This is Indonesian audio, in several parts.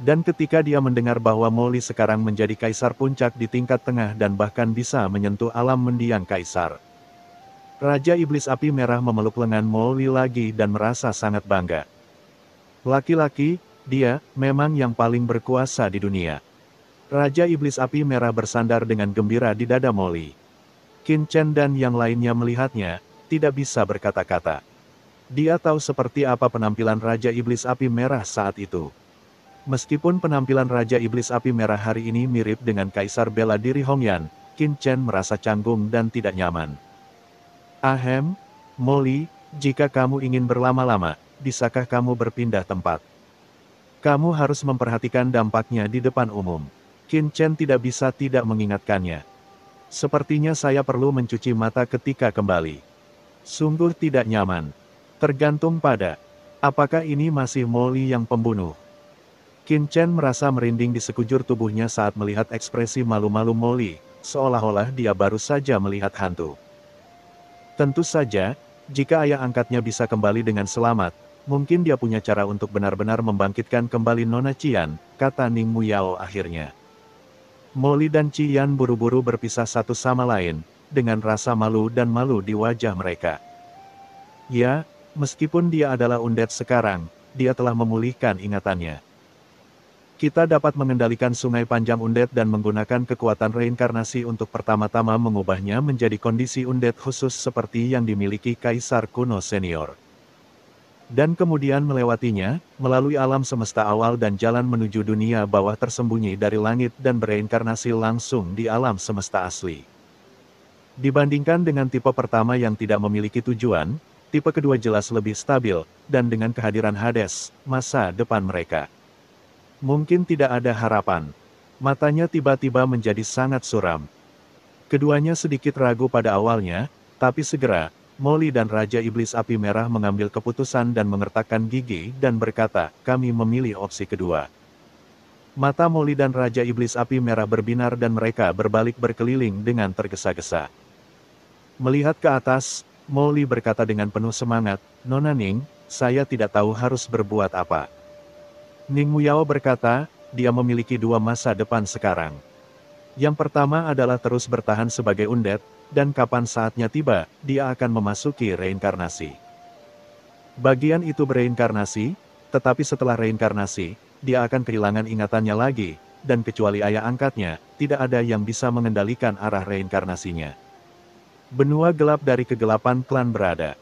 Dan ketika dia mendengar bahwa Molly sekarang menjadi kaisar puncak di tingkat tengah dan bahkan bisa menyentuh alam mendiang kaisar, Raja Iblis Api Merah memeluk lengan Molly lagi dan merasa sangat bangga. Laki-laki, dia memang yang paling berkuasa di dunia. Raja Iblis Api Merah bersandar dengan gembira di dada Molly. Qin Chen dan yang lainnya melihatnya, tidak bisa berkata-kata. Dia tahu seperti apa penampilan Raja Iblis Api Merah saat itu. Meskipun penampilan Raja Iblis Api Merah hari ini mirip dengan Kaisar Bela Diri Hongyan, Qin Chen merasa canggung dan tidak nyaman. Ahem, Molly, jika kamu ingin berlama-lama, bisakah kamu berpindah tempat? Kamu harus memperhatikan dampaknya di depan umum. Qin Chen tidak bisa tidak mengingatkannya. Sepertinya saya perlu mencuci mata ketika kembali. Sungguh tidak nyaman. Tergantung pada, apakah ini masih Molly yang pembunuh? Qin Chen merasa merinding di sekujur tubuhnya saat melihat ekspresi malu-malu Molly, seolah-olah dia baru saja melihat hantu. Tentu saja, jika ayah angkatnya bisa kembali dengan selamat, mungkin dia punya cara untuk benar-benar membangkitkan kembali Nona Qian, kata Ning Muyao akhirnya. Molly dan Qian buru-buru berpisah satu sama lain, dengan rasa malu dan malu di wajah mereka. Ya, meskipun dia adalah undead sekarang, dia telah memulihkan ingatannya. Kita dapat mengendalikan sungai panjang undead dan menggunakan kekuatan reinkarnasi untuk pertama-tama mengubahnya menjadi kondisi undead khusus seperti yang dimiliki Kaisar kuno senior. Dan kemudian melewatinya, melalui alam semesta awal dan jalan menuju dunia bawah tersembunyi dari langit dan bereinkarnasi langsung di alam semesta asli. Dibandingkan dengan tipe pertama yang tidak memiliki tujuan, tipe kedua jelas lebih stabil, dan dengan kehadiran Hades, masa depan mereka mungkin tidak ada harapan. Matanya tiba-tiba menjadi sangat suram. Keduanya sedikit ragu pada awalnya, tapi segera, Molly dan Raja Iblis Api Merah mengambil keputusan dan mengertakkan gigi dan berkata, kami memilih opsi kedua. Mata Molly dan Raja Iblis Api Merah berbinar dan mereka berbalik berkeliling dengan tergesa-gesa. Melihat ke atas, Molly berkata dengan penuh semangat, Nona Ning, saya tidak tahu harus berbuat apa. Ning Muyao berkata, dia memiliki dua masa depan sekarang. Yang pertama adalah terus bertahan sebagai undead, dan kapan saatnya tiba, dia akan memasuki reinkarnasi. Bagian itu bereinkarnasi, tetapi setelah reinkarnasi, dia akan kehilangan ingatannya lagi, dan kecuali ayah angkatnya, tidak ada yang bisa mengendalikan arah reinkarnasinya. Benua gelap dari kegelapan klan berada.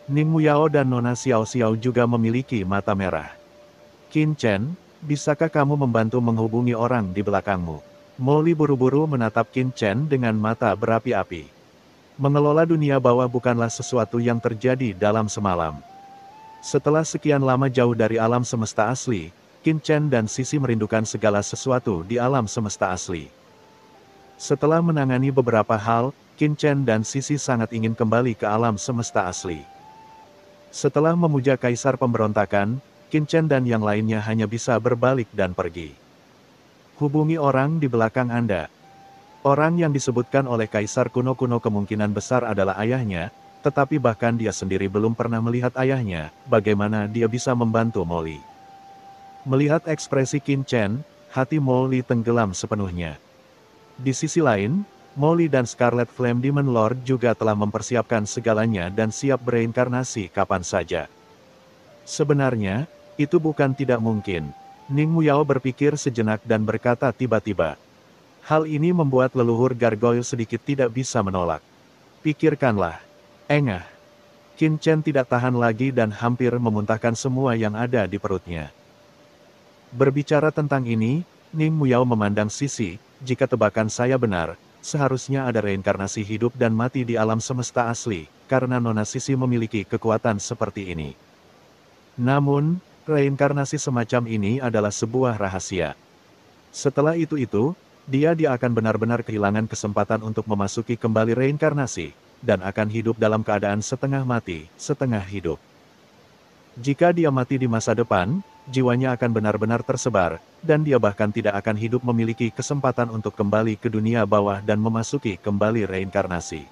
Ning Muyao dan Nona Xiao Xiao juga memiliki mata merah. Qin Chen, bisakah kamu membantu menghubungi orang di belakangmu? Molly buru-buru menatap Qin Chen dengan mata berapi-api. Mengelola dunia bawah bukanlah sesuatu yang terjadi dalam semalam. Setelah sekian lama jauh dari alam semesta asli, Qin Chen dan Sisi merindukan segala sesuatu di alam semesta asli. Setelah menangani beberapa hal, Qin Chen dan Sisi sangat ingin kembali ke alam semesta asli. Setelah memuja kaisar pemberontakan, Qin Chen dan yang lainnya hanya bisa berbalik dan pergi. Hubungi orang di belakang Anda. Orang yang disebutkan oleh kaisar kuno-kuno kemungkinan besar adalah ayahnya, tetapi bahkan dia sendiri belum pernah melihat ayahnya, bagaimana dia bisa membantu Molly. Melihat ekspresi Qin Chen, hati Molly tenggelam sepenuhnya. Di sisi lain, Molly dan Scarlet Flame Demon Lord juga telah mempersiapkan segalanya dan siap bereinkarnasi kapan saja. Sebenarnya, itu bukan tidak mungkin. Ning Muyao berpikir sejenak dan berkata tiba-tiba. Hal ini membuat leluhur Gargoyle sedikit tidak bisa menolak. Pikirkanlah. Engah. Qin Chen tidak tahan lagi dan hampir memuntahkan semua yang ada di perutnya. Berbicara tentang ini, Ning Muyao memandang Sisi, jika tebakan saya benar, seharusnya ada reinkarnasi hidup dan mati di alam semesta asli, karena Nona Sisi memiliki kekuatan seperti ini. Namun, reinkarnasi semacam ini adalah sebuah rahasia. Setelah itu, dia akan benar-benar kehilangan kesempatan untuk memasuki kembali reinkarnasi, dan akan hidup dalam keadaan setengah mati, setengah hidup. Jika dia mati di masa depan, jiwanya akan benar-benar tersebar, dan dia bahkan tidak akan hidup memiliki kesempatan untuk kembali ke dunia bawah dan memasuki kembali reinkarnasi.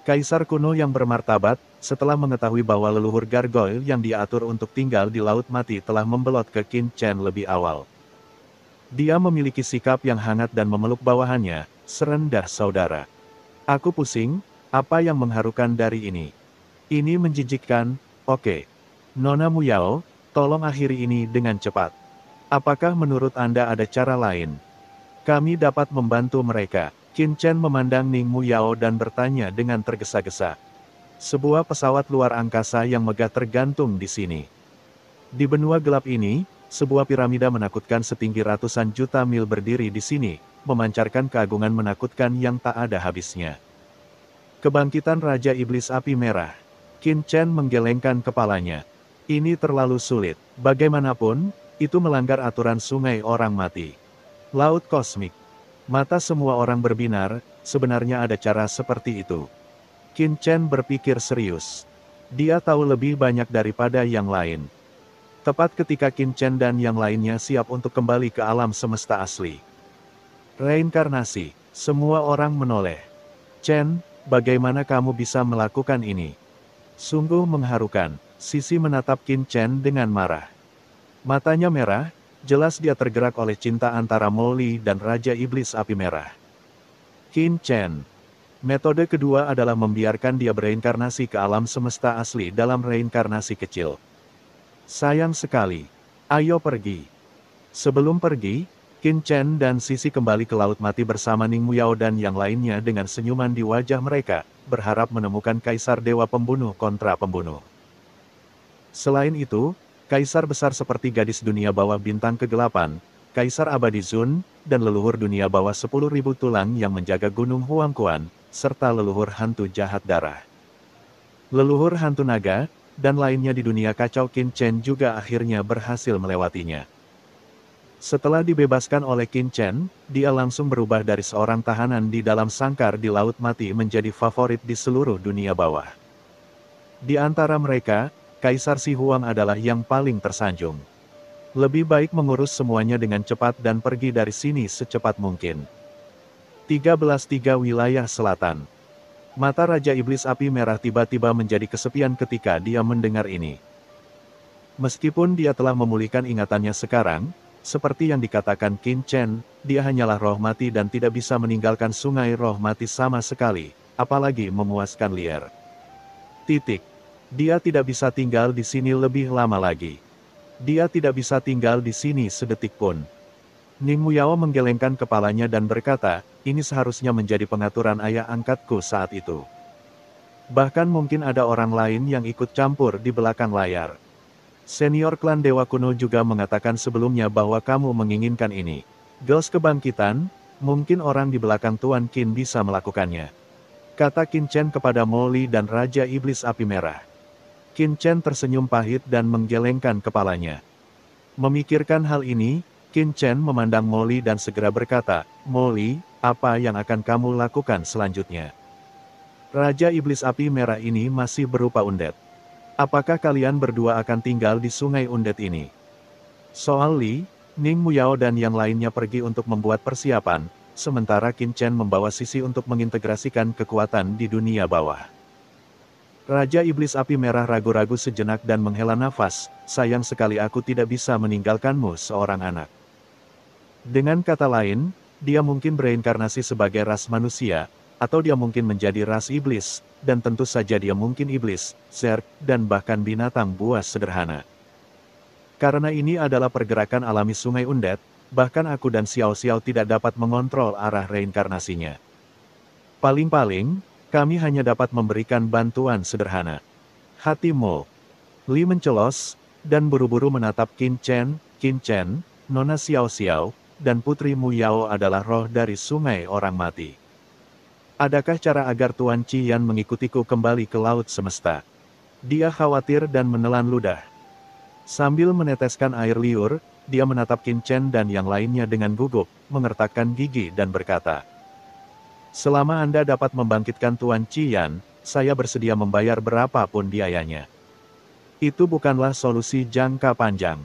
Kaisar kuno yang bermartabat, setelah mengetahui bahwa leluhur gargoyle yang diatur untuk tinggal di Laut Mati telah membelot ke Qin Chen lebih awal. Dia memiliki sikap yang hangat dan memeluk bawahannya, serendah saudara. Aku pusing, apa yang mengharukan dari ini? Ini menjijikkan, oke. Nona Muyao, tolong akhiri ini dengan cepat. Apakah menurut Anda ada cara lain? Kami dapat membantu mereka. Qin Chen memandang Ning Muyao dan bertanya dengan tergesa-gesa. Sebuah pesawat luar angkasa yang megah tergantung di sini. Di benua gelap ini, sebuah piramida menakutkan setinggi ratusan juta mil berdiri di sini, memancarkan keagungan menakutkan yang tak ada habisnya. Kebangkitan Raja Iblis Api Merah. Qin Chen menggelengkan kepalanya. Ini terlalu sulit. Bagaimanapun, itu melanggar aturan sungai orang mati. Laut kosmik. Mata semua orang berbinar, sebenarnya ada cara seperti itu. Qin Chen berpikir serius. Dia tahu lebih banyak daripada yang lain. Tepat ketika Qin Chen dan yang lainnya siap untuk kembali ke alam semesta asli. Reinkarnasi. Semua orang menoleh. Chen, bagaimana kamu bisa melakukan ini? Sungguh mengharukan. Sisi menatap Qin Chen dengan marah. Matanya merah, jelas dia tergerak oleh cinta antara Molly dan Raja Iblis Api Merah. Qin Chen. Metode kedua adalah membiarkan dia bereinkarnasi ke alam semesta asli dalam reinkarnasi kecil. Sayang sekali. Ayo pergi. Sebelum pergi, Qin Chen dan Sisi kembali ke Laut Mati bersama Ning Muyao dan yang lainnya dengan senyuman di wajah mereka, berharap menemukan Kaisar Dewa Pembunuh kontra pembunuh. Selain itu, Kaisar besar seperti gadis dunia bawah bintang kegelapan, Kaisar abadi Zun, dan leluhur dunia bawah 10.000 tulang yang menjaga Gunung Huangquan, serta leluhur hantu jahat darah. Leluhur hantu naga, dan lainnya di dunia kacau Qin Chen juga akhirnya berhasil melewatinya. Setelah dibebaskan oleh Qin Chen, dia langsung berubah dari seorang tahanan di dalam sangkar di Laut Mati menjadi favorit di seluruh dunia bawah. Di antara mereka, Kaisar Si Huang adalah yang paling tersanjung. Lebih baik mengurus semuanya dengan cepat dan pergi dari sini secepat mungkin. 13.3 Wilayah Selatan. Mata Raja Iblis Api Merah tiba-tiba menjadi kesepian ketika dia mendengar ini. Meskipun dia telah memulihkan ingatannya sekarang, seperti yang dikatakan Qin Chen, dia hanyalah roh mati dan tidak bisa meninggalkan sungai roh mati sama sekali, apalagi memuaskan liar. Dia tidak bisa tinggal di sini lebih lama lagi. Dia tidak bisa tinggal di sini sedetik pun. Ning Muyao menggelengkan kepalanya dan berkata, ini seharusnya menjadi pengaturan ayah angkatku saat itu. Bahkan mungkin ada orang lain yang ikut campur di belakang layar. Senior klan Dewa Kuno juga mengatakan sebelumnya bahwa kamu menginginkan ini. Girls kebangkitan, mungkin orang di belakang Tuan Qin bisa melakukannya. Kata Qin Chen kepada Molly dan Raja Iblis Api Merah. Qin Chen tersenyum pahit dan menggelengkan kepalanya. Memikirkan hal ini, Qin Chen memandang Molly dan segera berkata, Molly, apa yang akan kamu lakukan selanjutnya? Raja Iblis Api Merah ini masih berupa undet. Apakah kalian berdua akan tinggal di sungai undet ini? Soal Li, Ning Muyao dan yang lainnya pergi untuk membuat persiapan, sementara Qin Chen membawa Sisi untuk mengintegrasikan kekuatan di dunia bawah. Raja Iblis Api Merah ragu-ragu sejenak dan menghela nafas, sayang sekali aku tidak bisa meninggalkanmu seorang anak. Dengan kata lain, dia mungkin bereinkarnasi sebagai ras manusia, atau dia mungkin menjadi ras iblis, dan tentu saja dia mungkin iblis, zerg, dan bahkan binatang buas sederhana. Karena ini adalah pergerakan alami sungai undet, bahkan aku dan Xiao Xiao tidak dapat mengontrol arah reinkarnasinya. Paling-paling, kami hanya dapat memberikan bantuan sederhana. Hati Mo. Li mencelos, dan buru-buru menatap Qin Chen, Nona Xiao Xiao, dan Putri Muyao adalah roh dari sungai orang mati. Adakah cara agar Tuan Qian mengikutiku kembali ke laut semesta? Dia khawatir dan menelan ludah. Sambil meneteskan air liur, dia menatap Qin Chen dan yang lainnya dengan gugup, mengertakkan gigi dan berkata, selama Anda dapat membangkitkan Tuan Qian, saya bersedia membayar berapapun biayanya. Itu bukanlah solusi jangka panjang.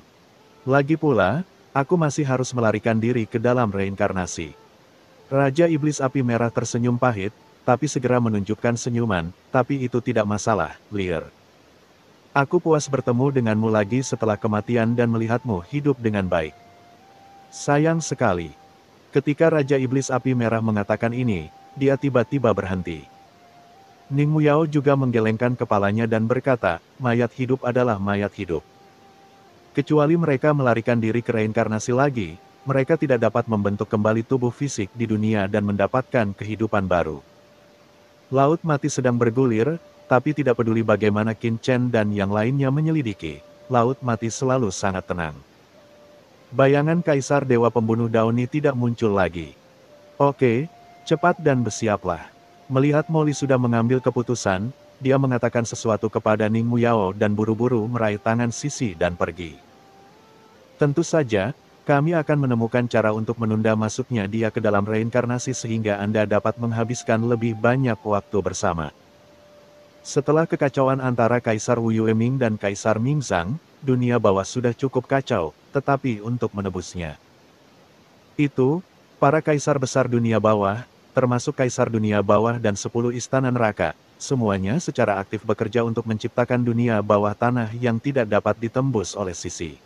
Lagi pula, aku masih harus melarikan diri ke dalam reinkarnasi. Raja Iblis Api Merah tersenyum pahit, tapi segera menunjukkan senyuman, tapi itu tidak masalah, Lear. Aku puas bertemu denganmu lagi setelah kematian dan melihatmu hidup dengan baik. Sayang sekali. Ketika Raja Iblis Api Merah mengatakan ini, dia tiba-tiba berhenti. Ning Muyao juga menggelengkan kepalanya dan berkata, mayat hidup adalah mayat hidup. Kecuali mereka melarikan diri ke reinkarnasi lagi, mereka tidak dapat membentuk kembali tubuh fisik di dunia dan mendapatkan kehidupan baru. Laut mati sedang bergulir, tapi tidak peduli bagaimana Qin Chen dan yang lainnya menyelidiki, laut mati selalu sangat tenang. Bayangan Kaisar Dewa Pembunuh Dauni tidak muncul lagi. Oke, cepat dan bersiaplah. Melihat Molly sudah mengambil keputusan, dia mengatakan sesuatu kepada Ning Muyao dan buru-buru meraih tangan Sisi dan pergi. Tentu saja, kami akan menemukan cara untuk menunda masuknya dia ke dalam reinkarnasi sehingga Anda dapat menghabiskan lebih banyak waktu bersama. Setelah kekacauan antara Kaisar Wu Yueming dan Kaisar Mingzang, dunia bawah sudah cukup kacau, tetapi untuk menebusnya. Para kaisar besar dunia bawah, termasuk Kaisar Dunia Bawah dan 10 istana neraka, semuanya secara aktif bekerja untuk menciptakan dunia bawah tanah yang tidak dapat ditembus oleh Sisi.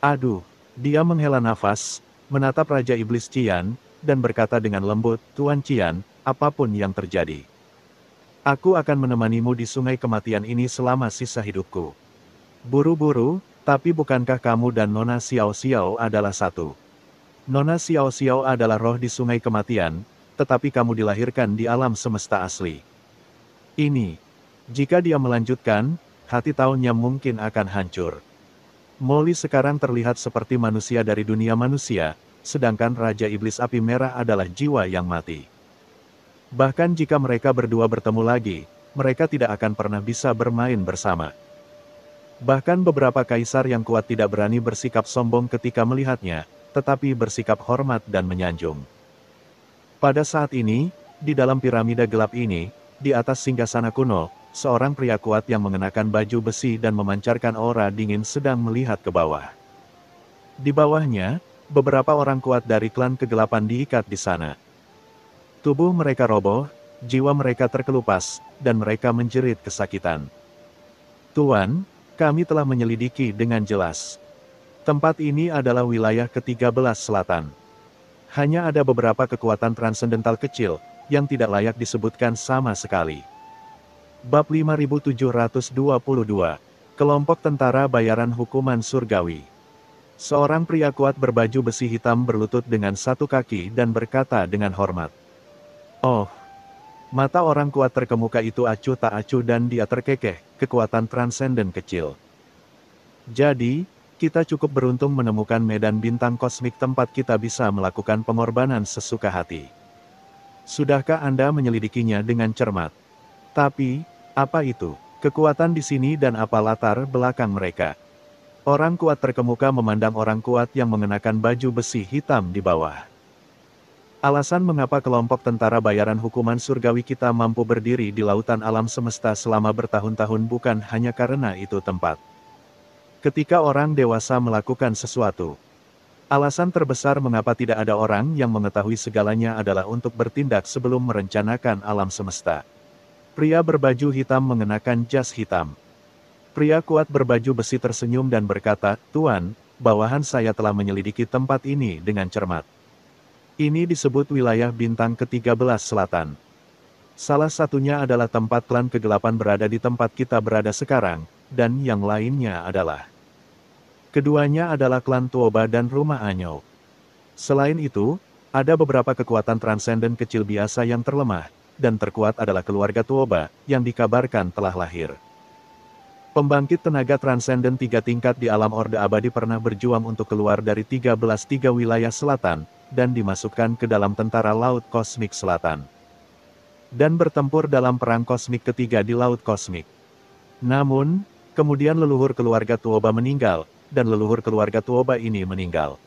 Aduh, dia menghela nafas, menatap Raja Iblis Qian, dan berkata dengan lembut, Tuan Qian, apapun yang terjadi. Aku akan menemanimu di sungai kematian ini selama sisa hidupku. Buru-buru, tapi bukankah kamu dan Nona Xiao Xiao adalah satu? Nona Xiao Xiao adalah roh di sungai kematian, tetapi kamu dilahirkan di alam semesta asli. Jika dia melanjutkan, hati tahunnya mungkin akan hancur. Molly sekarang terlihat seperti manusia dari dunia manusia, sedangkan Raja Iblis Api Merah adalah jiwa yang mati. Bahkan jika mereka berdua bertemu lagi, mereka tidak akan pernah bisa bermain bersama. Bahkan beberapa kaisar yang kuat tidak berani bersikap sombong ketika melihatnya, tetapi bersikap hormat dan menyanjung. Pada saat ini, di dalam piramida gelap ini, di atas singgasana kuno, seorang pria kuat yang mengenakan baju besi dan memancarkan aura dingin sedang melihat ke bawah. Di bawahnya, beberapa orang kuat dari klan kegelapan diikat di sana. Tubuh mereka roboh, jiwa mereka terkelupas, dan mereka menjerit kesakitan. Tuan, kami telah menyelidiki dengan jelas. Tempat ini adalah wilayah ke-13 selatan. Hanya ada beberapa kekuatan transendental kecil, yang tidak layak disebutkan sama sekali. Bab 5722, Kelompok Tentara Bayaran Hukuman Surgawi. Seorang pria kuat berbaju besi hitam berlutut dengan satu kaki dan berkata dengan hormat. Oh, mata orang kuat terkemuka itu acuh tak acuh dan dia terkekeh, kekuatan transenden kecil. Jadi, kita cukup beruntung menemukan medan bintang kosmik tempat kita bisa melakukan pengorbanan sesuka hati. Sudahkah Anda menyelidikinya dengan cermat? Tapi, apa itu? Kekuatan di sini dan apa latar belakang mereka? Orang kuat terkemuka memandang orang kuat yang mengenakan baju besi hitam di bawah. Alasan mengapa kelompok tentara bayaran hukuman surgawi kita mampu berdiri di lautan alam semesta selama bertahun-tahun bukan hanya karena itu tempat. Ketika orang dewasa melakukan sesuatu, alasan terbesar mengapa tidak ada orang yang mengetahui segalanya adalah untuk bertindak sebelum merencanakan alam semesta. Pria berbaju hitam mengenakan jas hitam. Pria kuat berbaju besi tersenyum dan berkata, Tuan, bawahan saya telah menyelidiki tempat ini dengan cermat. Ini disebut wilayah bintang ke-13 selatan. Salah satunya adalah tempat klan kegelapan berada di tempat kita berada sekarang, dan yang lainnya adalah. Keduanya adalah klan Tuoba dan rumah Anyou. Selain itu, ada beberapa kekuatan transenden kecil biasa yang terlemah, dan terkuat adalah keluarga Tuoba, yang dikabarkan telah lahir. Pembangkit tenaga transenden 3 tingkat di alam Orde Abadi pernah berjuang untuk keluar dari 13 wilayah selatan, dan dimasukkan ke dalam tentara Laut Kosmik Selatan. Dan bertempur dalam perang kosmik ketiga di Laut Kosmik. Namun, kemudian leluhur keluarga Tuoba meninggal, dan leluhur keluarga Tuoba ini meninggal.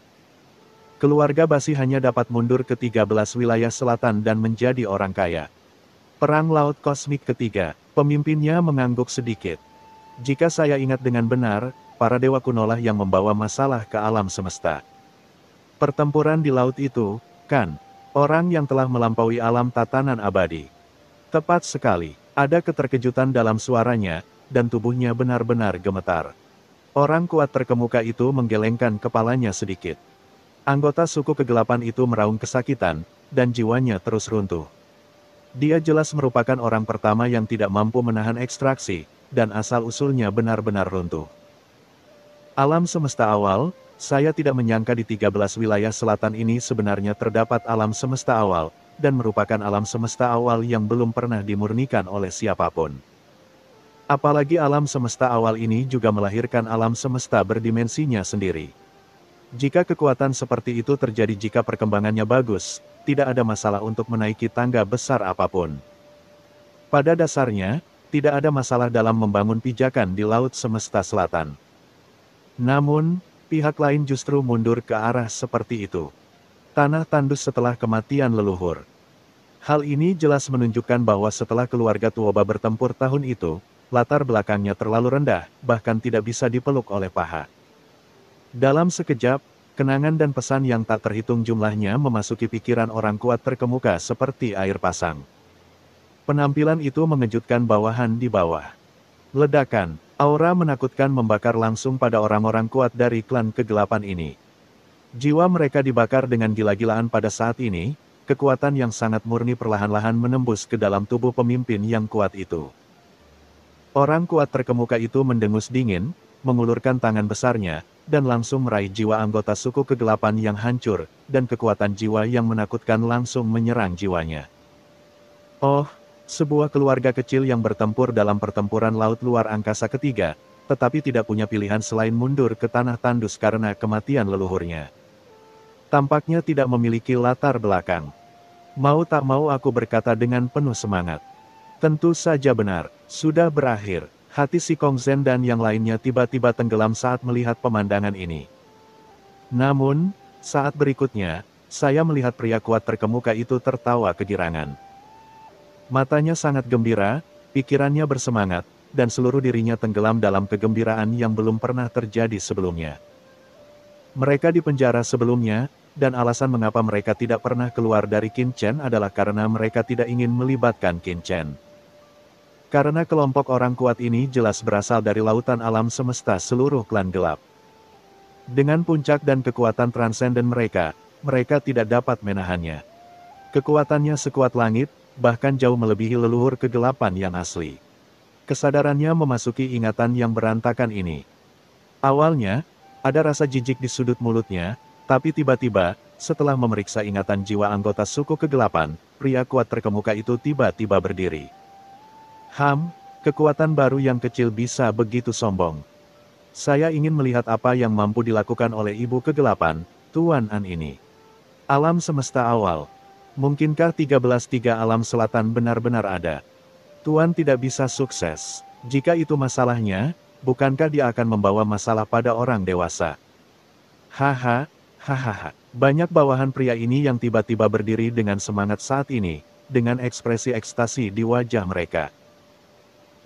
Keluarga Basi hanya dapat mundur ke 13 wilayah selatan dan menjadi orang kaya. Perang Laut Kosmik ketiga, pemimpinnya mengangguk sedikit. Jika saya ingat dengan benar, para dewa kunolah yang membawa masalah ke alam semesta. Pertempuran di laut itu, kan, orang yang telah melampaui alam tatanan abadi. Tepat sekali, ada keterkejutan dalam suaranya, dan tubuhnya benar-benar gemetar. Orang kuat terkemuka itu menggelengkan kepalanya sedikit. Anggota suku kegelapan itu meraung kesakitan, dan jiwanya terus runtuh. Dia jelas merupakan orang pertama yang tidak mampu menahan ekstraksi, dan asal-usulnya benar-benar runtuh. Alam semesta awal, saya tidak menyangka di 13 wilayah selatan ini sebenarnya terdapat alam semesta awal, dan merupakan alam semesta awal yang belum pernah dimurnikan oleh siapapun. Apalagi alam semesta awal ini juga melahirkan alam semesta berdimensinya sendiri. Jika kekuatan seperti itu terjadi jika perkembangannya bagus, tidak ada masalah untuk menaiki tangga besar apapun. Pada dasarnya, tidak ada masalah dalam membangun pijakan di Laut Semesta Selatan. Namun, pihak lain justru mundur ke arah seperti itu. Tanah tandus setelah kematian leluhur. Hal ini jelas menunjukkan bahwa setelah keluarga Tuoba bertempur tahun itu, latar belakangnya terlalu rendah, bahkan tidak bisa dipeluk oleh paha. Dalam sekejap, kenangan dan pesan yang tak terhitung jumlahnya memasuki pikiran orang kuat terkemuka seperti air pasang. Penampilan itu mengejutkan bawahan di bawah. Ledakan, aura menakutkan membakar langsung pada orang-orang kuat dari klan kegelapan ini. Jiwa mereka dibakar dengan gila-gilaan pada saat ini, kekuatan yang sangat murni perlahan-lahan menembus ke dalam tubuh pemimpin yang kuat itu. Orang kuat terkemuka itu mendengus dingin, mengulurkan tangan besarnya, dan langsung meraih jiwa anggota suku kegelapan yang hancur, dan kekuatan jiwa yang menakutkan langsung menyerang jiwanya. Oh, sebuah keluarga kecil yang bertempur dalam pertempuran laut luar angkasa ketiga, tetapi tidak punya pilihan selain mundur ke tanah tandus karena kematian leluhurnya. Tampaknya tidak memiliki latar belakang. Mau tak mau aku berkata dengan penuh semangat. Tentu saja benar, sudah berakhir. Hati si Kong Zhen dan yang lainnya tiba-tiba tenggelam saat melihat pemandangan ini. Namun, saat berikutnya, saya melihat pria kuat terkemuka itu tertawa kegirangan. Matanya sangat gembira, pikirannya bersemangat, dan seluruh dirinya tenggelam dalam kegembiraan yang belum pernah terjadi sebelumnya. Mereka dipenjara sebelumnya, dan alasan mengapa mereka tidak pernah keluar dari Qin Chen adalah karena mereka tidak ingin melibatkan Qin Chen. Karena kelompok orang kuat ini jelas berasal dari lautan alam semesta seluruh klan gelap. Dengan puncak dan kekuatan transenden mereka, mereka tidak dapat menahannya. Kekuatannya sekuat langit, bahkan jauh melebihi leluhur kegelapan yang asli. Kesadarannya memasuki ingatan yang berantakan ini. Awalnya, ada rasa jijik di sudut mulutnya, tapi tiba-tiba, setelah memeriksa ingatan jiwa anggota suku kegelapan, pria kuat terkemuka itu tiba-tiba berdiri. Kekuatan baru yang kecil bisa begitu sombong. Saya ingin melihat apa yang mampu dilakukan oleh ibu kegelapan, Tuan An ini. Alam semesta awal. Mungkinkah 13 alam selatan benar-benar ada? Tuan tidak bisa sukses. Jika itu masalahnya, bukankah dia akan membawa masalah pada orang dewasa? Hahaha. Banyak bawahan pria ini yang tiba-tiba berdiri dengan semangat saat ini, dengan ekspresi ekstasi di wajah mereka.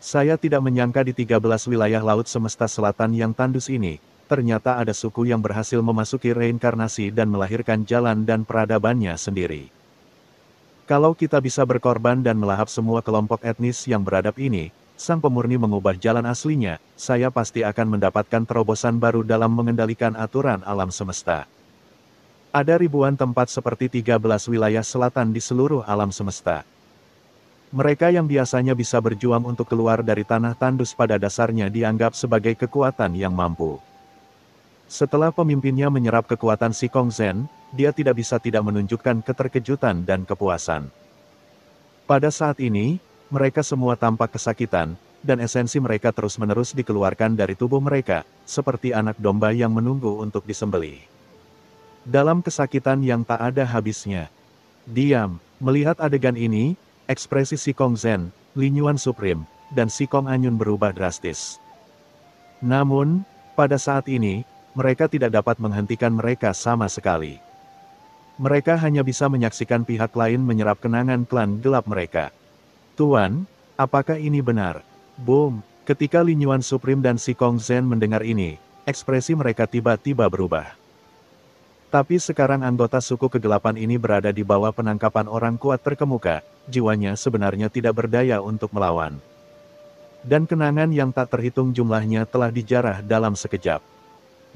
Saya tidak menyangka di 13 wilayah laut semesta selatan yang tandus ini, ternyata ada suku yang berhasil memasuki reinkarnasi dan melahirkan jalan dan peradabannya sendiri. Kalau kita bisa berkorban dan melahap semua kelompok etnis yang beradab ini, sang pemurni mengubah jalan aslinya, saya pasti akan mendapatkan terobosan baru dalam mengendalikan aturan alam semesta. Ada ribuan tempat seperti 13 wilayah selatan di seluruh alam semesta. Mereka yang biasanya bisa berjuang untuk keluar dari tanah tandus pada dasarnya dianggap sebagai kekuatan yang mampu. Setelah pemimpinnya menyerap kekuatan si Kong Zhen, dia tidak bisa tidak menunjukkan keterkejutan dan kepuasan. Pada saat ini, mereka semua tampak kesakitan, dan esensi mereka terus-menerus dikeluarkan dari tubuh mereka, seperti anak domba yang menunggu untuk disembelih. Dalam kesakitan yang tak ada habisnya. Diam, melihat adegan ini, ekspresi si Kong Zhen, Lin Yuan Supreme, dan si Kong Anyun berubah drastis. Namun, pada saat ini, mereka tidak dapat menghentikan mereka sama sekali. Mereka hanya bisa menyaksikan pihak lain menyerap kenangan klan gelap mereka. Tuan, apakah ini benar? Boom! Ketika Lin Yuan Supreme dan si Kong Zhen mendengar ini, ekspresi mereka tiba-tiba berubah. Tapi sekarang anggota suku kegelapan ini berada di bawah penangkapan orang kuat terkemuka, jiwanya sebenarnya tidak berdaya untuk melawan. Dan kenangan yang tak terhitung jumlahnya telah dijarah dalam sekejap.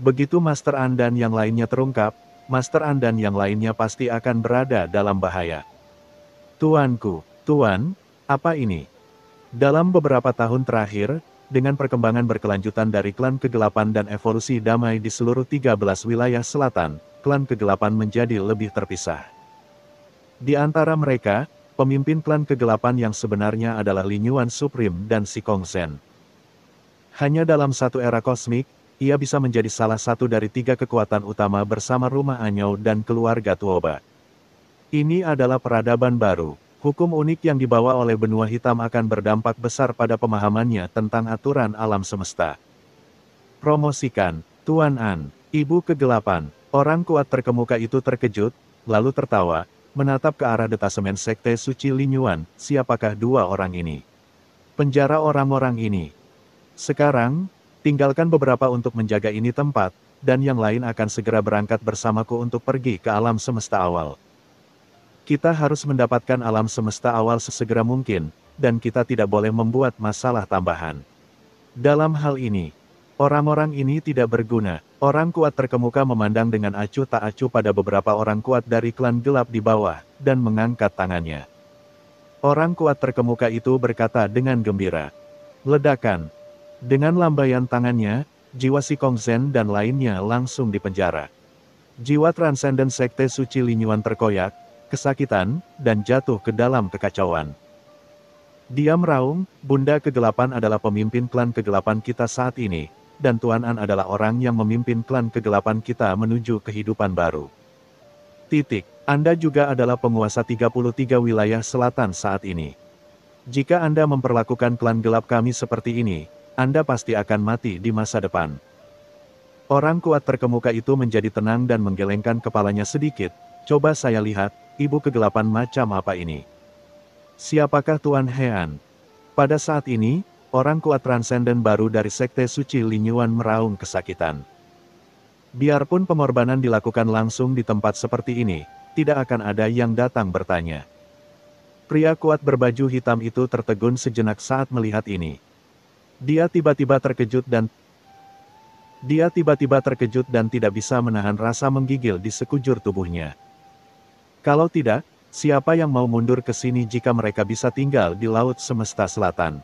Begitu Master An dan yang lainnya terungkap, Master An dan yang lainnya pasti akan berada dalam bahaya. Tuanku, Tuan, apa ini? Dalam beberapa tahun terakhir, dengan perkembangan berkelanjutan dari klan kegelapan dan evolusi damai di seluruh 13 wilayah selatan, klan kegelapan menjadi lebih terpisah. Di antara mereka, pemimpin klan kegelapan yang sebenarnya adalah Lin Yuan Supreme dan Si Kong Zhen. Hanya dalam satu era kosmik, ia bisa menjadi salah satu dari 3 kekuatan utama bersama rumah Anyou dan keluarga Tuoba. Ini adalah peradaban baru. Hukum unik yang dibawa oleh benua hitam akan berdampak besar pada pemahamannya tentang aturan alam semesta. Promosikan, Tuan An, Ibu Kegelapan. Orang kuat terkemuka itu terkejut, lalu tertawa, menatap ke arah detasemen Sekte Suci Lin Yuan. Siapakah 2 orang ini? Penjara orang-orang ini. Sekarang, tinggalkan beberapa untuk menjaga ini tempat, dan yang lain akan segera berangkat bersamaku untuk pergi ke alam semesta awal. Kita harus mendapatkan alam semesta awal sesegera mungkin, dan kita tidak boleh membuat masalah tambahan. Dalam hal ini, orang-orang ini tidak berguna. Orang kuat terkemuka memandang dengan acuh tak acuh pada beberapa orang kuat dari klan gelap di bawah, dan mengangkat tangannya. Orang kuat terkemuka itu berkata dengan gembira. Ledakan. Dengan lambaian tangannya, jiwa Si Kong Zhen dan lainnya langsung dipenjara. Jiwa transenden Sekte Suci Lin Yuan terkoyak, kesakitan, dan jatuh ke dalam kekacauan. Dia meraung, Bunda Kegelapan adalah pemimpin klan kegelapan kita saat ini, dan Tuan An adalah orang yang memimpin klan kegelapan kita menuju kehidupan baru. Anda juga adalah penguasa 33 wilayah selatan saat ini. Jika Anda memperlakukan klan gelap kami seperti ini, Anda pasti akan mati di masa depan. Orang kuat terkemuka itu menjadi tenang dan menggelengkan kepalanya sedikit. Coba saya lihat, Ibu Kegelapan macam apa ini? Siapakah Tuan Hean? Pada saat ini, orang kuat transenden baru dari Sekte Suci Lin Yuan meraung kesakitan. Biarpun pengorbanan dilakukan langsung di tempat seperti ini, tidak akan ada yang datang bertanya. Pria kuat berbaju hitam itu tertegun sejenak saat melihat ini. Dia tiba-tiba terkejut dan tidak bisa menahan rasa menggigil di sekujur tubuhnya. Kalau tidak, siapa yang mau mundur ke sini jika mereka bisa tinggal di Laut Semesta Selatan?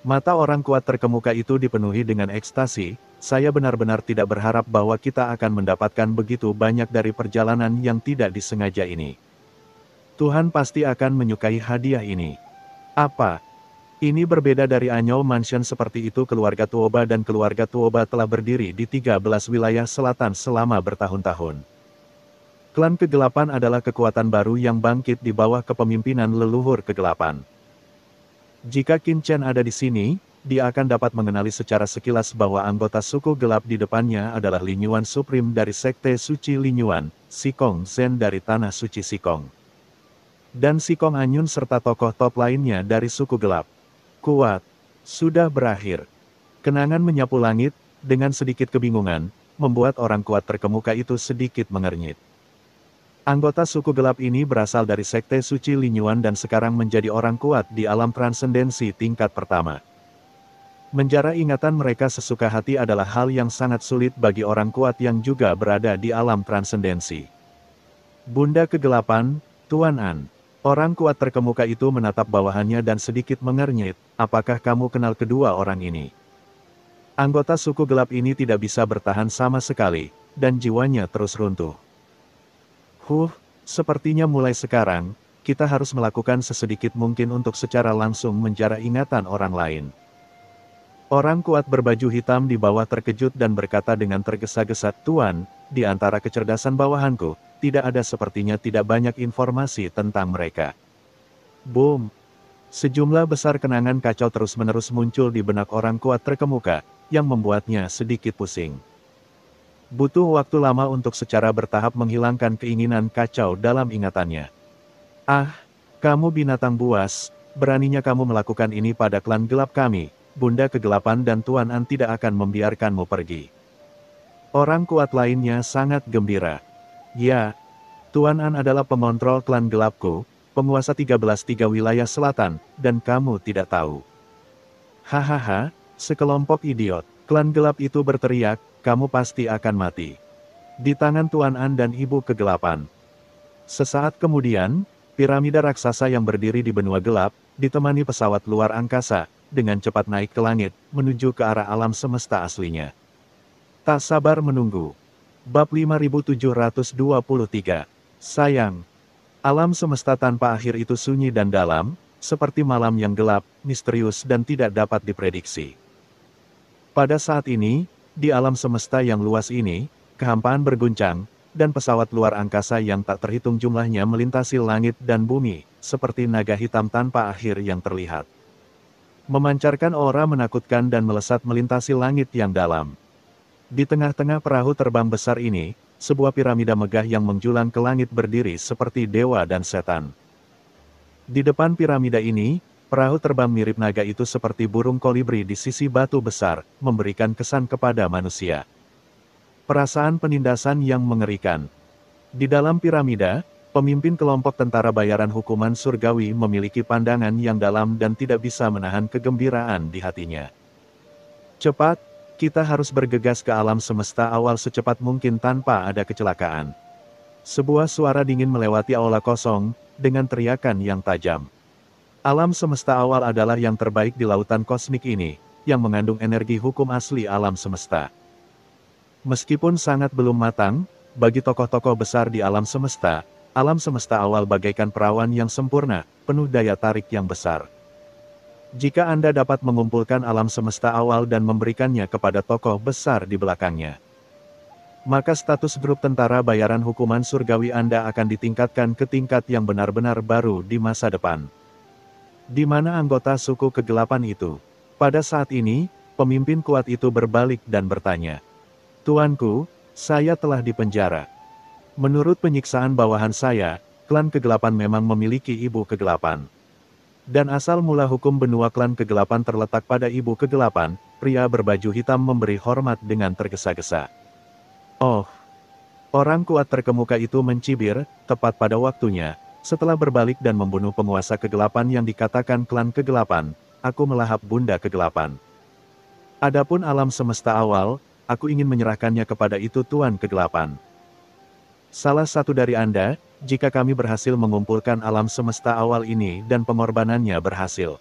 Mata orang kuat terkemuka itu dipenuhi dengan ekstasi. Saya benar-benar tidak berharap bahwa kita akan mendapatkan begitu banyak dari perjalanan yang tidak disengaja ini. Tuhan pasti akan menyukai hadiah ini. Apa? Ini berbeda dari Anyou Mansion seperti itu. Keluarga Tuoba dan keluarga Tuoba telah berdiri di 13 wilayah selatan selama bertahun-tahun. Klan kegelapan adalah kekuatan baru yang bangkit di bawah kepemimpinan leluhur kegelapan. Jika Qin Chen ada di sini, dia akan dapat mengenali secara sekilas bahwa anggota suku gelap di depannya adalah Lin Yuan Supreme dari Sekte Suci Lin Yuan, Si Kong Zhen dari Tanah Suci Sikong, dan Si Kong Anyun serta tokoh top lainnya dari suku gelap. Kuat. Sudah berakhir. Kenangan menyapu langit, dengan sedikit kebingungan, membuat orang kuat terkemuka itu sedikit mengernyit. Anggota suku gelap ini berasal dari Sekte Suci Lin Yuan dan sekarang menjadi orang kuat di alam transendensi tingkat pertama. Menjara ingatan mereka sesuka hati adalah hal yang sangat sulit bagi orang kuat yang juga berada di alam transendensi. Bunda Kegelapan, Tuan An. Orang kuat terkemuka itu menatap bawahannya dan sedikit mengernyit. Apakah kamu kenal kedua orang ini? Anggota suku gelap ini tidak bisa bertahan sama sekali, dan jiwanya terus runtuh. Sepertinya mulai sekarang, kita harus melakukan sesedikit mungkin untuk secara langsung menjara ingatan orang lain. Orang kuat berbaju hitam di bawah terkejut dan berkata dengan tergesa-gesa, Tuan, di antara kecerdasan bawahanku, tidak ada sepertinya tidak banyak informasi tentang mereka. Boom! Sejumlah besar kenangan kacau terus-menerus muncul di benak orang kuat terkemuka, yang membuatnya sedikit pusing. Butuh waktu lama untuk secara bertahap menghilangkan keinginan kacau dalam ingatannya. Ah, kamu binatang buas, beraninya kamu melakukan ini pada klan gelap kami. Bunda Kegelapan dan Tuan An tidak akan membiarkanmu pergi. Orang kuat lainnya sangat gembira. Ya, Tuan An adalah pengontrol klan gelapku, penguasa 13 wilayah selatan, dan kamu tidak tahu. Hahaha, sekelompok idiot. Klan gelap itu berteriak, kamu pasti akan mati. Di tangan Tuan An dan Ibu Kegelapan. Sesaat kemudian, piramida raksasa yang berdiri di benua gelap, ditemani pesawat luar angkasa, dengan cepat naik ke langit, menuju ke arah alam semesta aslinya. Tak sabar menunggu. Bab 5723. Sayang. Alam semesta tanpa akhir itu sunyi dan dalam, seperti malam yang gelap, misterius dan tidak dapat diprediksi. Pada saat ini, di alam semesta yang luas ini, kehampaan berguncang, dan pesawat luar angkasa yang tak terhitung jumlahnya melintasi langit dan bumi, seperti naga hitam tanpa akhir yang terlihat. Memancarkan aura menakutkan dan melesat melintasi langit yang dalam. Di tengah-tengah perahu terbang besar ini, sebuah piramida megah yang menjulang ke langit berdiri seperti dewa dan setan. Di depan piramida ini, perahu terbang mirip naga itu seperti burung kolibri di sisi batu besar, memberikan kesan kepada manusia. Perasaan penindasan yang mengerikan. Di dalam piramida, pemimpin kelompok tentara bayaran hukuman surgawi memiliki pandangan yang dalam dan tidak bisa menahan kegembiraan di hatinya. Cepat! Kita harus bergegas ke alam semesta awal secepat mungkin tanpa ada kecelakaan. Sebuah suara dingin melewati aula kosong, dengan teriakan yang tajam. Alam semesta awal adalah yang terbaik di lautan kosmik ini, yang mengandung energi hukum asli alam semesta. Meskipun sangat belum matang, bagi tokoh-tokoh besar di alam semesta awal bagaikan perawan yang sempurna, penuh daya tarik yang besar. Jika Anda dapat mengumpulkan alam semesta awal dan memberikannya kepada tokoh besar di belakangnya, maka status grup tentara bayaran hukuman surgawi Anda akan ditingkatkan ke tingkat yang benar-benar baru di masa depan. Di mana anggota suku kegelapan itu? Pada saat ini, pemimpin kuat itu berbalik dan bertanya, "Tuanku, saya telah dipenjara. Menurut penyiksaan bawahan saya, klan kegelapan memang memiliki ibu kegelapan. Dan asal mula hukum benua klan kegelapan terletak pada ibu kegelapan," pria berbaju hitam memberi hormat dengan tergesa-gesa. "Oh." Orang kuat terkemuka itu mencibir, tepat pada waktunya, setelah berbalik dan membunuh penguasa kegelapan yang dikatakan klan kegelapan, aku melahap bunda kegelapan. Adapun alam semesta awal, aku ingin menyerahkannya kepada itu Tuan Kegelapan. Salah satu dari Anda, jika kami berhasil mengumpulkan alam semesta awal ini dan pengorbanannya berhasil,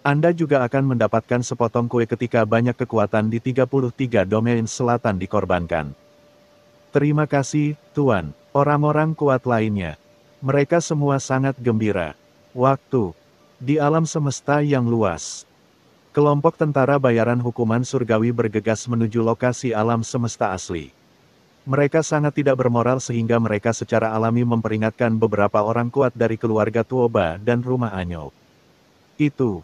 Anda juga akan mendapatkan sepotong kue ketika banyak kekuatan di 33 domain selatan dikorbankan. Terima kasih, Tuan. Orang-orang kuat lainnya. Mereka semua sangat gembira. Waktu. Di alam semesta yang luas. Kelompok tentara bayaran hukuman surgawi bergegas menuju lokasi alam semesta asli. Mereka sangat tidak bermoral sehingga mereka secara alami memperingatkan beberapa orang kuat dari keluarga Tuoba dan rumah Anyou. Itu.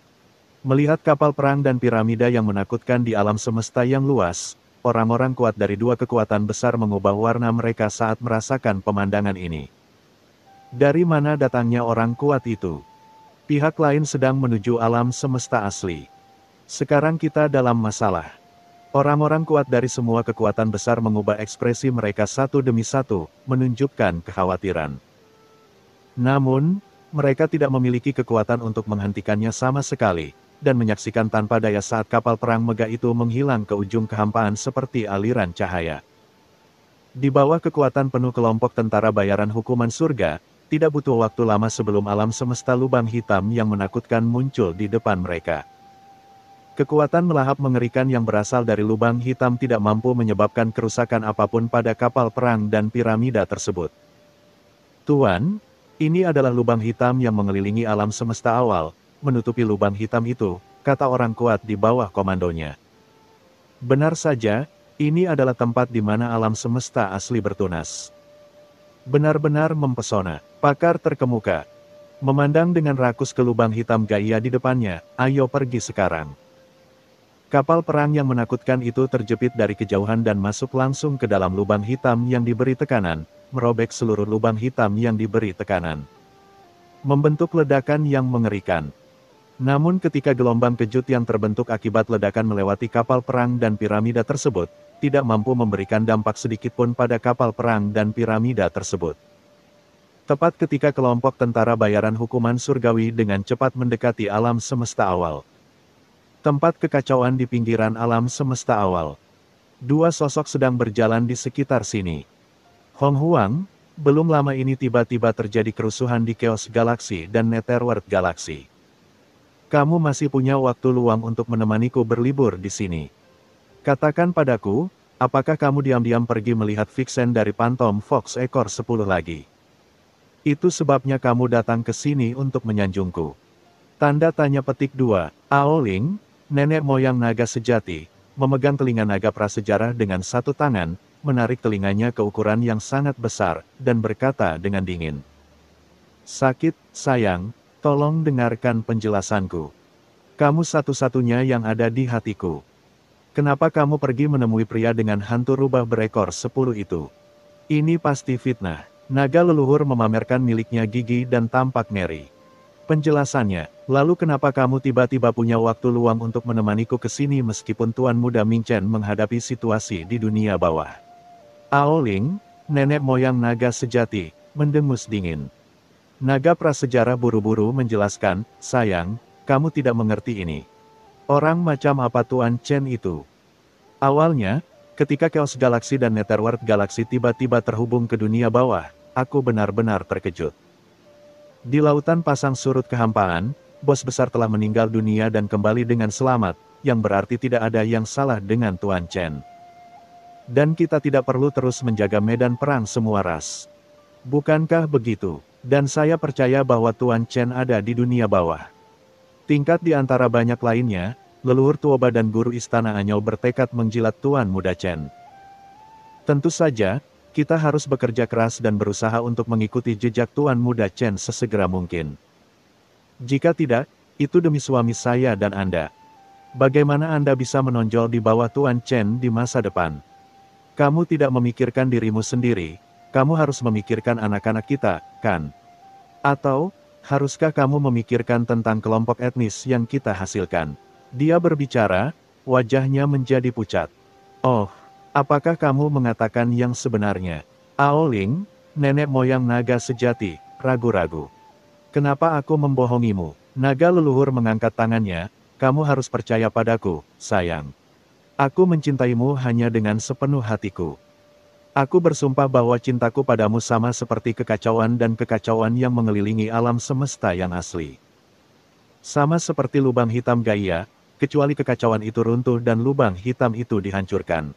Melihat kapal perang dan piramida yang menakutkan di alam semesta yang luas, orang-orang kuat dari dua kekuatan besar mengubah warna mereka saat merasakan pemandangan ini. Dari mana datangnya orang kuat itu? Pihak lain sedang menuju alam semesta asli. Sekarang kita dalam masalah. Orang-orang kuat dari semua kekuatan besar mengubah ekspresi mereka satu demi satu, menunjukkan kekhawatiran. Namun, mereka tidak memiliki kekuatan untuk menghentikannya sama sekali, dan menyaksikan tanpa daya saat kapal perang megah itu menghilang ke ujung kehampaan seperti aliran cahaya. Di bawah kekuatan penuh kelompok tentara bayaran hukuman surga, tidak butuh waktu lama sebelum alam semesta lubang hitam yang menakutkan muncul di depan mereka. Kekuatan melahap mengerikan yang berasal dari lubang hitam tidak mampu menyebabkan kerusakan apapun pada kapal perang dan piramida tersebut. Tuan, ini adalah lubang hitam yang mengelilingi alam semesta awal, menutupi lubang hitam itu, kata orang kuat di bawah komandonya. Benar saja, ini adalah tempat di mana alam semesta asli bertunas. Benar-benar mempesona, pakar terkemuka. Memandang dengan rakus ke lubang hitam Gaia di depannya, ayo pergi sekarang. Kapal perang yang menakutkan itu terjepit dari kejauhan dan masuk langsung ke dalam lubang hitam yang diberi tekanan, merobek seluruh lubang hitam yang diberi tekanan. Membentuk ledakan yang mengerikan. Namun ketika gelombang kejut yang terbentuk akibat ledakan melewati kapal perang dan piramida tersebut, tidak mampu memberikan dampak sedikitpun pada kapal perang dan piramida tersebut. Tepat ketika kelompok tentara bayaran hukuman surgawi dengan cepat mendekati alam semesta awal. Tempat kekacauan di pinggiran alam semesta awal. Dua sosok sedang berjalan di sekitar sini. Hong Huang, belum lama ini tiba-tiba terjadi kerusuhan di Chaos Galaxy dan Netherworld Galaxy. Kamu masih punya waktu luang untuk menemaniku berlibur di sini. Katakan padaku, apakah kamu diam-diam pergi melihat Vixen dari Phantom Fox ekor 10 lagi? Itu sebabnya kamu datang ke sini untuk menyanjungku. Tanda tanya petik 2. Aoling, nenek moyang naga sejati, memegang telinga naga prasejarah dengan satu tangan, menarik telinganya ke ukuran yang sangat besar, dan berkata dengan dingin. Sakit, sayang, tolong dengarkan penjelasanku. Kamu satu-satunya yang ada di hatiku. Kenapa kamu pergi menemui pria dengan hantu rubah berekor 10 itu? Ini pasti fitnah. Naga leluhur memamerkan miliknya gigi dan tampak ngeri. Penjelasannya, lalu kenapa kamu tiba-tiba punya waktu luang untuk menemaniku ke sini meskipun Tuan Muda Ming Chen menghadapi situasi di dunia bawah? Aoling, nenek moyang naga sejati, mendengus dingin. Naga prasejarah buru-buru menjelaskan, sayang, kamu tidak mengerti ini. Orang macam apa Tuan Chen itu? Awalnya, ketika Chaos Galaxy dan Netherworld Galaxy tiba-tiba terhubung ke dunia bawah, aku benar-benar terkejut. Di lautan pasang surut kehampaan, bos besar telah meninggal dunia dan kembali dengan selamat, yang berarti tidak ada yang salah dengan Tuan Chen. Dan kita tidak perlu terus menjaga medan perang semua ras. Bukankah begitu? Dan saya percaya bahwa Tuan Chen ada di dunia bawah. Tingkat di antara banyak lainnya, leluhur Tuoba dan guru istana Anyou bertekad menjilat Tuan Muda Chen. Tentu saja, kita harus bekerja keras dan berusaha untuk mengikuti jejak Tuan Muda Chen sesegera mungkin. Jika tidak, itu demi suami saya dan Anda. Bagaimana Anda bisa menonjol di bawah Tuan Chen di masa depan? Kamu tidak memikirkan dirimu sendiri, kamu harus memikirkan anak-anak kita, kan? Atau, haruskah kamu memikirkan tentang kelompok etnis yang kita hasilkan? Dia berbicara, wajahnya menjadi pucat. Oh, apakah kamu mengatakan yang sebenarnya? Aoling, nenek moyang naga sejati, ragu-ragu. Kenapa aku membohongimu? Naga leluhur mengangkat tangannya, kamu harus percaya padaku, sayang. Aku mencintaimu hanya dengan sepenuh hatiku. Aku bersumpah bahwa cintaku padamu sama seperti kekacauan dan kekacauan yang mengelilingi alam semesta yang asli. Sama seperti lubang hitam Gaia, kecuali kekacauan itu runtuh dan lubang hitam itu dihancurkan.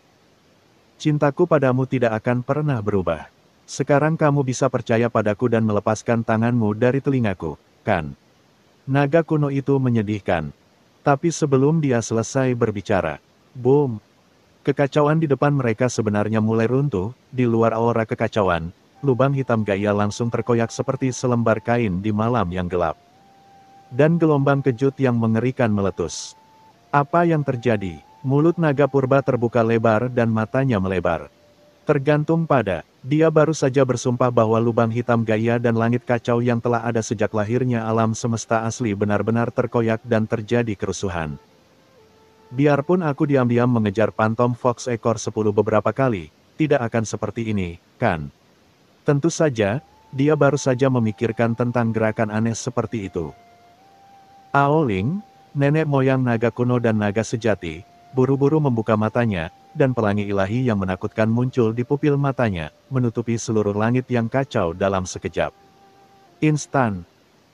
Cintaku padamu tidak akan pernah berubah. Sekarang kamu bisa percaya padaku dan melepaskan tanganmu dari telingaku, kan? Naga kuno itu menyedihkan. Tapi sebelum dia selesai berbicara, boom! Kekacauan di depan mereka sebenarnya mulai runtuh, di luar aura kekacauan, lubang hitam Gaia langsung terkoyak seperti selembar kain di malam yang gelap. Dan gelombang kejut yang mengerikan meletus. Apa yang terjadi? Mulut naga purba terbuka lebar dan matanya melebar. Tergantung pada, dia baru saja bersumpah bahwa lubang hitam Gaia dan langit kacau yang telah ada sejak lahirnya alam semesta asli benar-benar terkoyak dan terjadi kerusuhan. Biarpun aku diam-diam mengejar Phantom Fox ekor 10 beberapa kali, tidak akan seperti ini, kan? Tentu saja, dia baru saja memikirkan tentang gerakan aneh seperti itu. Aoling, nenek moyang naga kuno dan naga sejati, buru-buru membuka matanya, dan pelangi ilahi yang menakutkan muncul di pupil matanya, menutupi seluruh langit yang kacau dalam sekejap. Instan.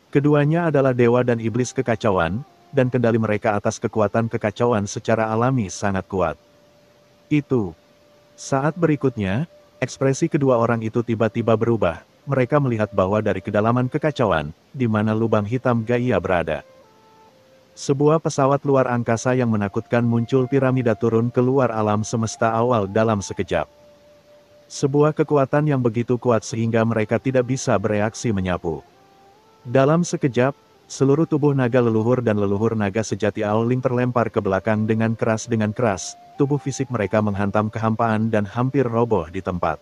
Keduanya adalah dewa dan iblis kekacauan, dan kendali mereka atas kekuatan kekacauan secara alami sangat kuat. Itu. Saat berikutnya, ekspresi kedua orang itu tiba-tiba berubah, mereka melihat bahwa dari kedalaman kekacauan, di mana lubang hitam Gaia berada. Sebuah pesawat luar angkasa yang menakutkan muncul piramida turun keluar alam semesta awal dalam sekejap. Sebuah kekuatan yang begitu kuat sehingga mereka tidak bisa bereaksi menyapu. Dalam sekejap, seluruh tubuh naga leluhur dan leluhur naga sejati Aoling terlempar ke belakang dengan keras, tubuh fisik mereka menghantam kehampaan dan hampir roboh di tempat.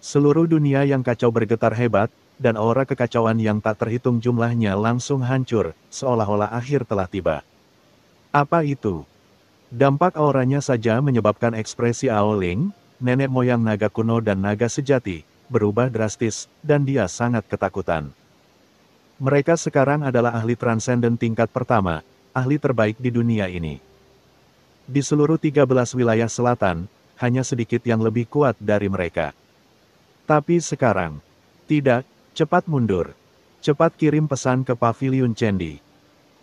Seluruh dunia yang kacau bergetar hebat, dan aura kekacauan yang tak terhitung jumlahnya langsung hancur, seolah-olah akhir telah tiba. Apa itu? Dampak auranya saja menyebabkan ekspresi Aoling, nenek moyang naga kuno dan naga sejati, berubah drastis, dan dia sangat ketakutan. Mereka sekarang adalah ahli transenden tingkat pertama, ahli terbaik di dunia ini. Di seluruh 13 wilayah selatan, hanya sedikit yang lebih kuat dari mereka. Tapi sekarang, tidak, cepat mundur. Cepat kirim pesan ke Paviliun Cendi.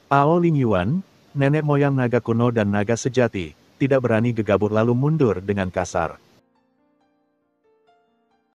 Ao Ling Yuan, nenek moyang naga kuno dan naga sejati, tidak berani gegabah lalu mundur dengan kasar.